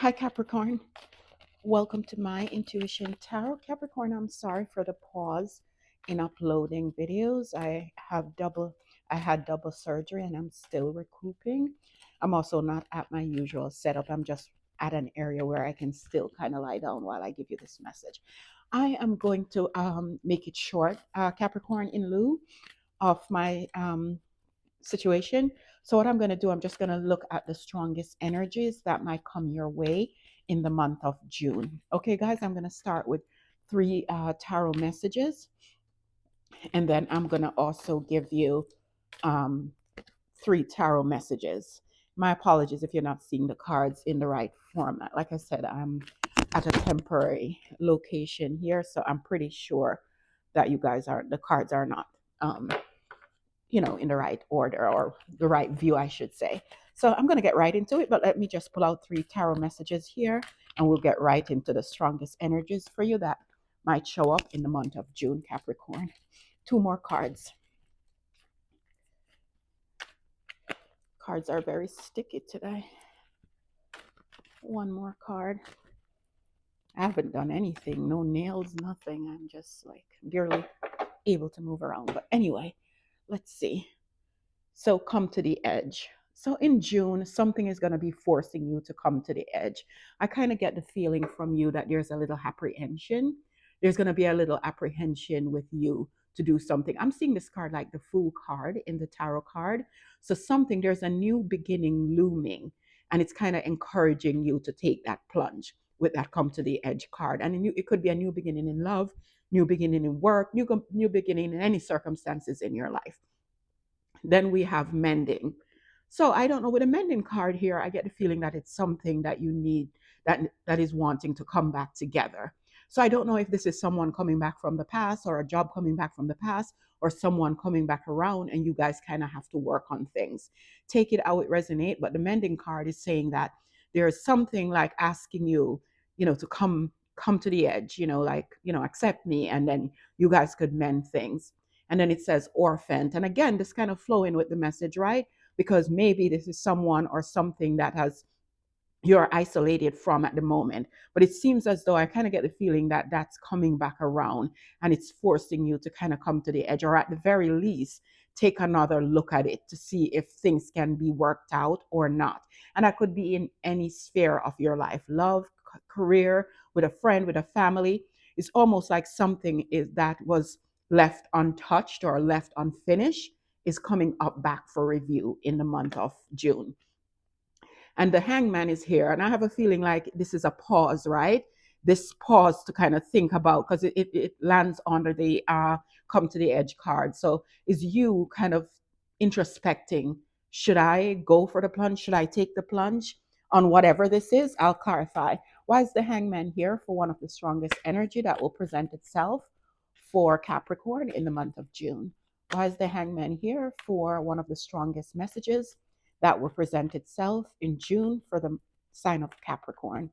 Hi, Capricorn. Welcome to my Intuition Tarot. Capricorn, I'm sorry for the pause in uploading videos. I had double surgery and I'm still recouping. I'm also not at my usual setup. I'm just at an area where I can still kind of lie down while I give you this message. I am going to make it short, Capricorn, in lieu of my situation. So, what I'm going to do, I'm just going to look at the strongest energies that might come your way in the month of June. Okay, guys, I'm going to start with three tarot messages, and then I'm going to also give you um, three tarot messages. My apologies if you're not seeing the cards in the right format. Like I said, I'm at a temporary location here, so I'm pretty sure that the cards are not um, in the right order or the right view, I should say. So I'm going to get right into it, but let me just pull out three tarot messages here and we'll get right into the strongest energies for you that might show up in the month of June, Capricorn. Two more cards. Cards are very sticky today. One more card. I haven't done anything, no nails, nothing. I'm just like barely able to move around. But anyway, let's see. So come to the edge. So in June, something is going to be forcing you to come to the edge. I kind of get the feeling from you that there's a little apprehension. There's going to be a little apprehension with you to do something. I'm seeing this card like the Fool card in the tarot card. So there's a new beginning looming, and it's kind of encouraging you to take that plunge with that come to the edge card. And it could be a new beginning in love, new beginning in work, new beginning in any circumstances in your life. Then we have mending. So I don't know, with a mending card here, I get the feeling that it's something that you need, that is wanting to come back together. So I don't know if this is someone coming back from the past or a job coming back from the past or someone coming back around and you guys kind of have to work on things. Take it how it resonate, but the mending card is saying that there's something like asking you, to come to the edge, like, accept me, and then you guys could mend things. And then it says orphaned. And again, this kind of flowing with the message, right? Because maybe this is someone or something that you're isolated from at the moment. But it seems as though I kind of get the feeling that that's coming back around and it's forcing you to kind of come to the edge, or at the very least, take another look at it to see if things can be worked out or not. And that could be in any sphere of your life: love, career, with a friend, with a family. It's almost like something is that was left untouched or left unfinished is coming up back for review in the month of June. And the hangman is here. And I have a feeling like this is a pause, right? This pause to kind of think about, because it lands under the come to the edge card. So is you kind of introspecting, should I go for the plunge? Should I take the plunge on whatever this is? I'll clarify. Why is the hangman here for one of the strongest energy that will present itself for Capricorn in the month of June? Why is the hangman here for one of the strongest messages that will present itself in June for the sign of Capricorn?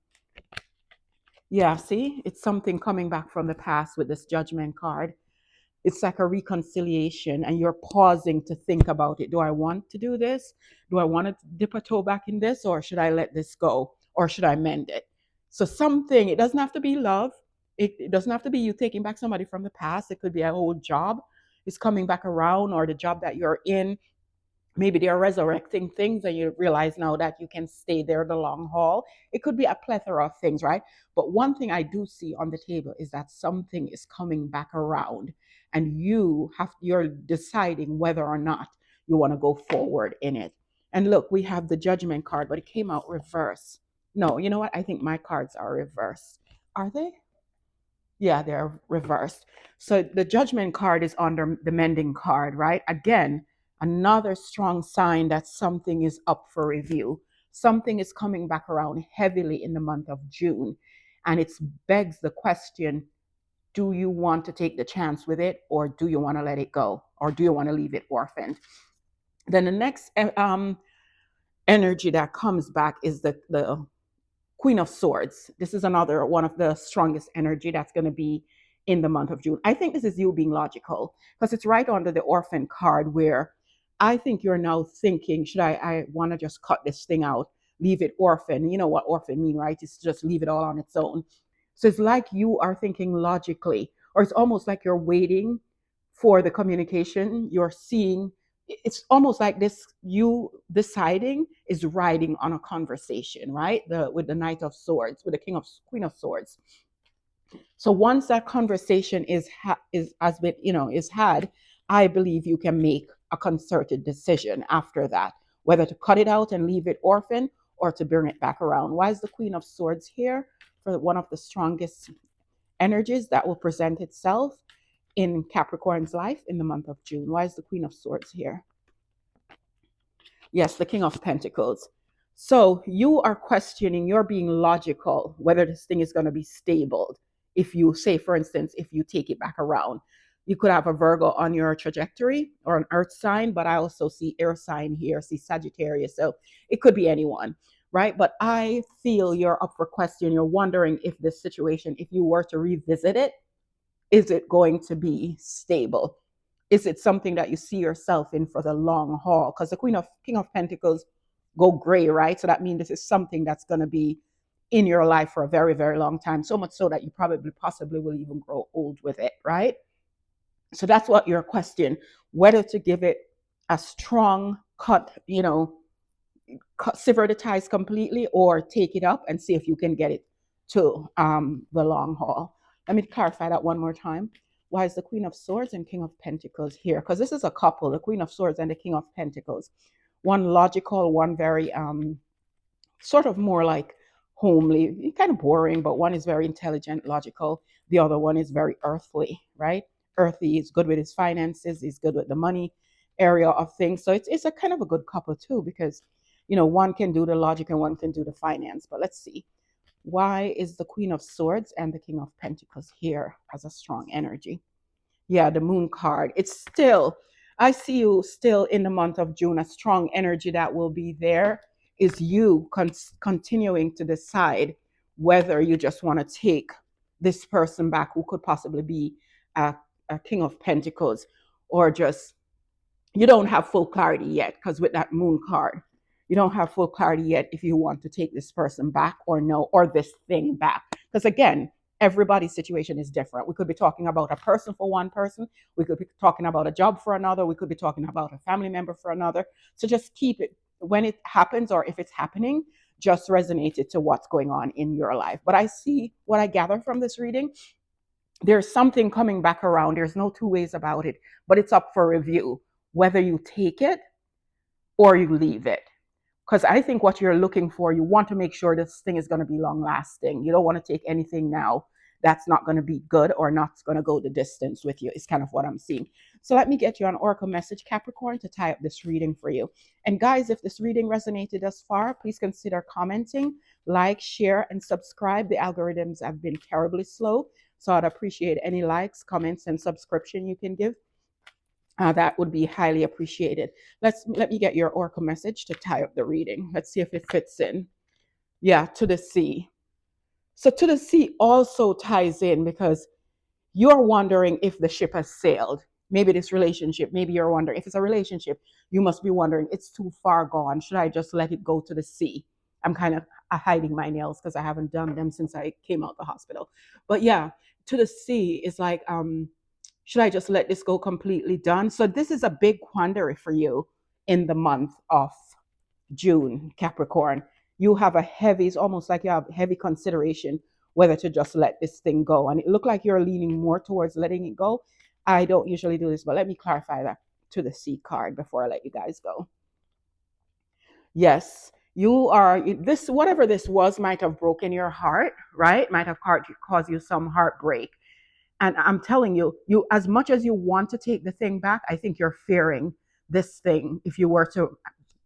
Yeah, see, it's something coming back from the past with this judgment card. It's like a reconciliation, and you're pausing to think about it. Do I want to do this? Do I want to dip a toe back in this, or should I let this go, or should I mend it? So something, it doesn't have to be love. It doesn't have to be you taking back somebody from the past. It could be an old job is coming back around, or the job that you're in, maybe they're resurrecting things and you realize now that you can stay there the long haul. It could be a plethora of things, right? But one thing I do see on the table is that something is coming back around, and you're deciding whether or not you want to go forward in it. And look, we have the judgment card, but it came out reverse. No, you know what, I think my cards are reversed. Are they? Yeah, they're reversed. So the judgment card is under the mending card, right? Again, another strong sign that something is up for review. Something is coming back around heavily in the month of June. And it begs the question, do you want to take the chance with it, or do you want to let it go, or do you want to leave it orphaned? Then the next energy that comes back is the Queen of Swords. This is another one of the strongest energy that's going to be in the month of June. I think this is you being logical, because it's right under the orphan card, where I think you're now thinking, should I want to just cut this thing out, leave it orphan. You know what orphan mean, right? It's just leave it all on its own. So it's like you are thinking logically, or it's almost like you're waiting for the communication. You're seeing, it's almost like this, you deciding is riding on a conversation, right? With the Knight of Swords, with the Queen of Swords. So once that conversation is has been, is had, I believe you can make a concerted decision after that, whether to cut it out and leave it orphan or to bring it back around. Why is the Queen of Swords here? For one of the strongest energies that will present itself in Capricorn's life in the month of June. Why is the Queen of Swords here? Yes, the King of Pentacles. So you are questioning, you're being logical, whether this thing is going to be stable. If you say, for instance, if you take it back around, you could have a Virgo on your trajectory or an earth sign, but I also see air sign here, see Sagittarius. So it could be anyone, right? But I feel you're up for question. You're wondering if this situation, if you were to revisit it, is it going to be stable? Is it something that you see yourself in for the long haul? Because the King of Pentacles go gray, right? So that means this is something that's going to be in your life for a very, very long time. So much so that you probably possibly will even grow old with it, right? So that's what your question, whether to give it a strong cut, sever the ties completely, or take it up and see if you can get it to the long haul. Let me clarify that one more time. Why is the Queen of Swords and King of Pentacles here? Because this is a couple, the Queen of Swords and the King of Pentacles. One logical, one very sort of more like homely, kind of boring, but one is very intelligent, logical. The other one is very earthly, right? Earthy is good with his finances, he's good with the money area of things. So it's a kind of a good couple too, because one can do the logic and one can do the finance. But let's see. Why is the Queen of Swords and the King of Pentacles here as a strong energy? Yeah, the Moon card. It's still, I see you still in the month of June. A strong energy that will be there is you continuing to decide whether you just want to take this person back who could possibly be a King of Pentacles, or just, you don't have full clarity yet, because with that Moon card, you don't have full clarity yet if you want to take this person back or no, or this thing back. Because again, everybody's situation is different. We could be talking about a person for one person. We could be talking about a job for another. We could be talking about a family member for another. So just keep it, when it happens or if it's happening, just resonate it to what's going on in your life. But I see, what I gather from this reading, there's something coming back around. There's no two ways about it, but it's up for review, whether you take it or you leave it. Because I think what you're looking for, you want to make sure this thing is going to be long lasting. You don't want to take anything now that's not going to be good or not going to go the distance with you, is kind of what I'm seeing. So let me get you an oracle message, Capricorn, to tie up this reading for you. And guys, if this reading resonated thus far, please consider commenting, like, share, and subscribe. The algorithms have been terribly slow, so I'd appreciate any likes, comments, and subscription you can give. That would be highly appreciated. Let me get your oracle message to tie up the reading. Let's see if it fits in. Yeah, to the sea. So to the sea also ties in, because you're wondering if the ship has sailed. Maybe this relationship, maybe you're wondering if it's a relationship, you must be wondering, it's too far gone. Should I just let it go to the sea? I'm kind of hiding my nails because I haven't done them since I came out the hospital. But yeah, to the sea is like, should I just let this go completely done? So this is a big quandary for you in the month of June, Capricorn. You have a heavy, it's almost like you have heavy consideration whether to just let this thing go. And it looked like you're leaning more towards letting it go. I don't usually do this, but let me clarify that to the sea card before I let you guys go. Yes, you are, this, whatever this was might have broken your heart, right? Might have caused you some heartbreak. And I'm telling you, as much as you want to take the thing back, I think you're fearing this thing, if you were to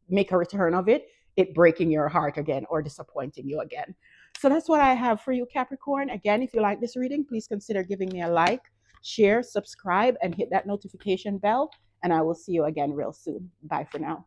make a return of it, it breaking your heart again or disappointing you again. So that's what I have for you, Capricorn. Again, if you like this reading, please consider giving me a like, share, subscribe, and hit that notification bell. And I will see you again real soon. Bye for now.